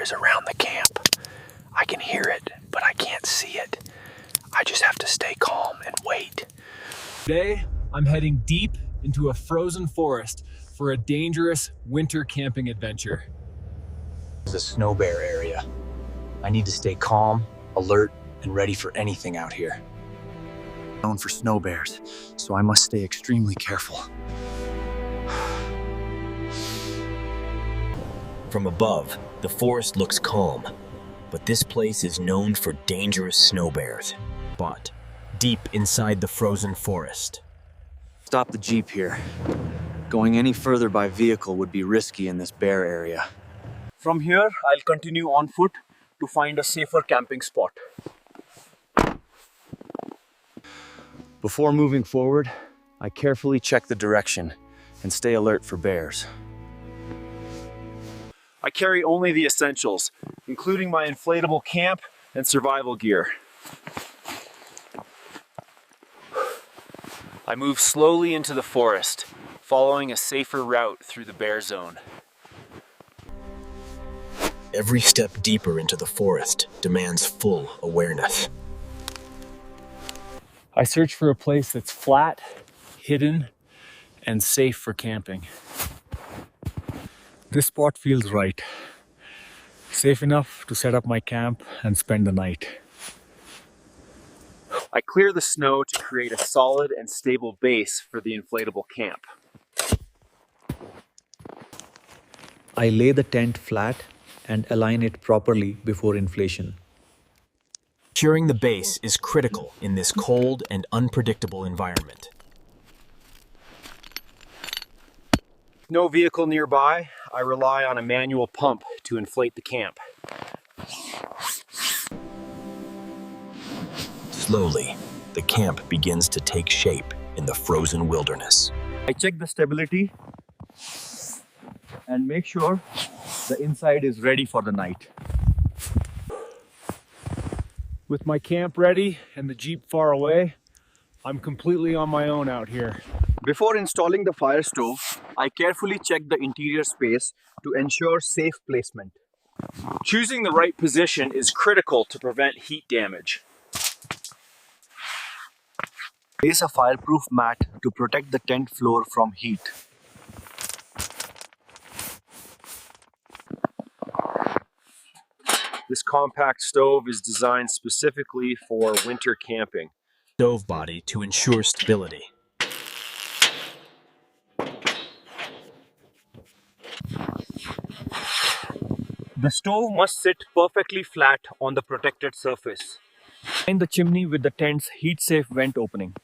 is around the camp. I can hear it, but I can't see it. I just have to stay calm and wait. Today, I'm heading deep into a frozen forest for a dangerous winter camping adventure. The snow bear area. I need to stay calm, alert, and ready for anything out here. Known for snow bears, so I must stay extremely careful. From above, the forest looks calm, but this place is known for dangerous snow bears. But deep inside the frozen forest. Stop the Jeep here. Going any further by vehicle would be risky in this bear area. From here, I'll continue on foot to find a safer camping spot. Before moving forward, I carefully check the direction and stay alert for bears. I carry only the essentials, including my inflatable camp and survival gear. I move slowly into the forest, following a safer route through the bear zone. Every step deeper into the forest demands full awareness. I search for a place that's flat, hidden, and safe for camping. This spot feels right. Safe enough to set up my camp and spend the night. I clear the snow to create a solid and stable base for the inflatable camp. I lay the tent flat and align it properly before inflation. Securing the base is critical in this cold and unpredictable environment. With no vehicle nearby, I rely on a manual pump to inflate the camp. Slowly, the camp begins to take shape in the frozen wilderness. I check the stability and make sure the inside is ready for the night. With my camp ready and the Jeep far away, I'm completely on my own out here. Before installing the fire stove, I carefully check the interior space to ensure safe placement. Choosing the right position is critical to prevent heat damage. Place a fireproof mat to protect the tent floor from heat. This compact stove is designed specifically for winter camping. Stove body to ensure stability. The stove must sit perfectly flat on the protected surface. Line the chimney with the tent's heat-safe vent opening.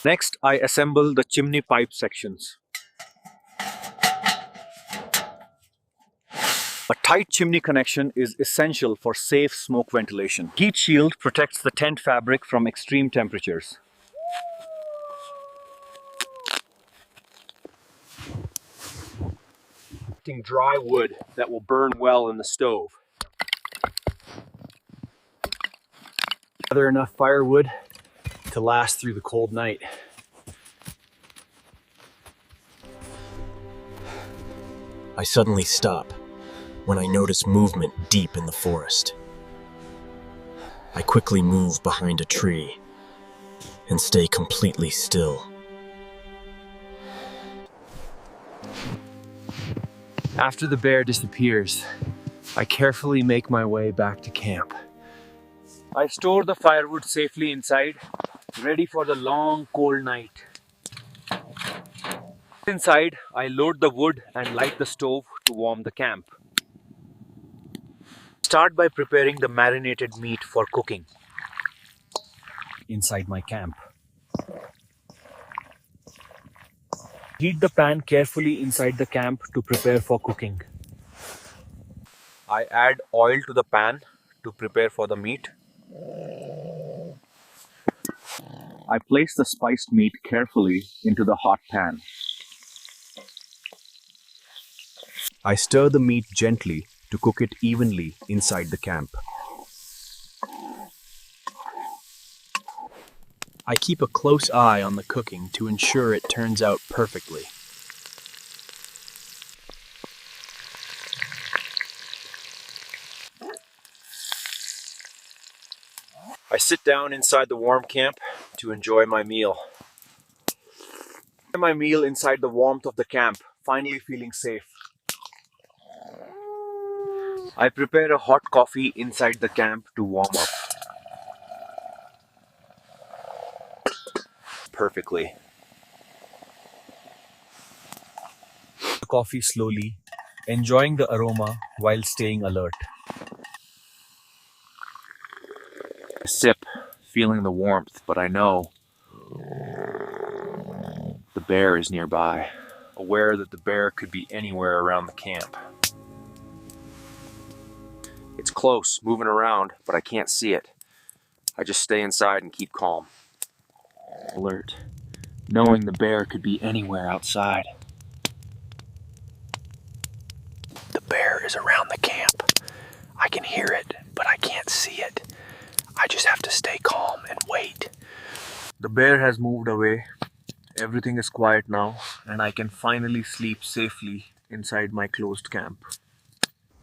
Next, I assemble the chimney pipe sections. A tight chimney connection is essential for safe smoke ventilation. Heat shield protects the tent fabric from extreme temperatures. Dry wood that will burn well in the stove. Gather enough firewood to last through the cold night. I suddenly stop when I notice movement deep in the forest. I quickly move behind a tree and stay completely still. After the bear disappears, I carefully make my way back to camp. I store the firewood safely inside, ready for the long, cold night. Inside, I load the wood and light the stove to warm the camp. Start by preparing the marinated meat for cooking. Inside my camp. Heat the pan carefully inside the camp to prepare for cooking. I add oil to the pan to prepare for the meat. I place the spiced meat carefully into the hot pan. I stir the meat gently to cook it evenly inside the camp. I keep a close eye on the cooking to ensure it turns out perfectly. I sit down inside the warm camp to enjoy my meal. My meal inside the warmth of the camp, finally feeling safe. I prepare a hot coffee inside the camp to warm up. Perfectly. Coffee slowly, enjoying the aroma while staying alert. I sip, feeling the warmth, but I know the bear is nearby, aware that the bear could be anywhere around the camp. It's close, moving around, but I can't see it. I just stay inside and keep calm. Alert, knowing the bear could be anywhere outside. The bear is around the camp. I can hear it, but I can't see it. I just have to stay calm and wait. The bear has moved away. Everything is quiet now, and I can finally sleep safely inside my closed camp.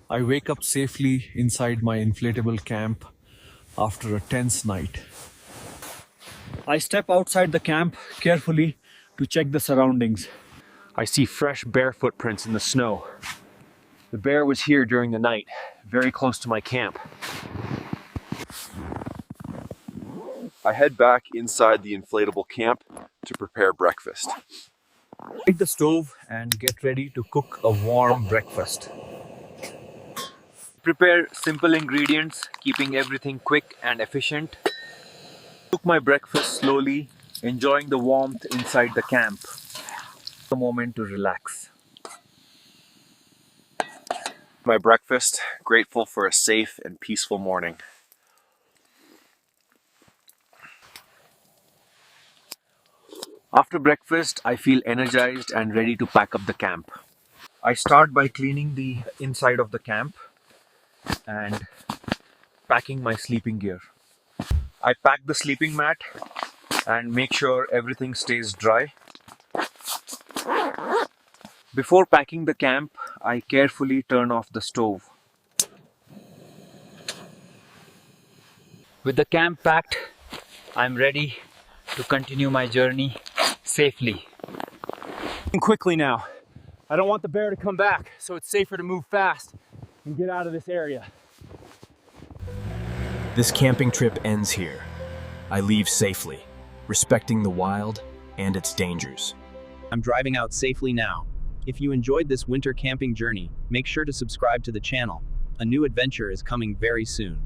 I wake up safely inside my inflatable camp after a tense night. I step outside the camp carefully to check the surroundings. I see fresh bear footprints in the snow. The bear was here during the night, very close to my camp. I head back inside the inflatable camp to prepare breakfast. Light the stove and get ready to cook a warm breakfast. Prepare simple ingredients, keeping everything quick and efficient. Cook my breakfast slowly, enjoying the warmth inside the camp. A moment to relax. My breakfast, grateful for a safe and peaceful morning. After breakfast, I feel energized and ready to pack up the camp. I start by cleaning the inside of the camp and packing my sleeping gear. I pack the sleeping mat and make sure everything stays dry. Before packing the camp, I carefully turn off the stove. With the camp packed, I'm ready to continue my journey safely. Quickly now. I don't want the bear to come back, so it's safer to move fast and get out of this area. This camping trip ends here. I leave safely, respecting the wild and its dangers. I'm driving out safely now. If you enjoyed this winter camping journey, make sure to subscribe to the channel. A new adventure is coming very soon.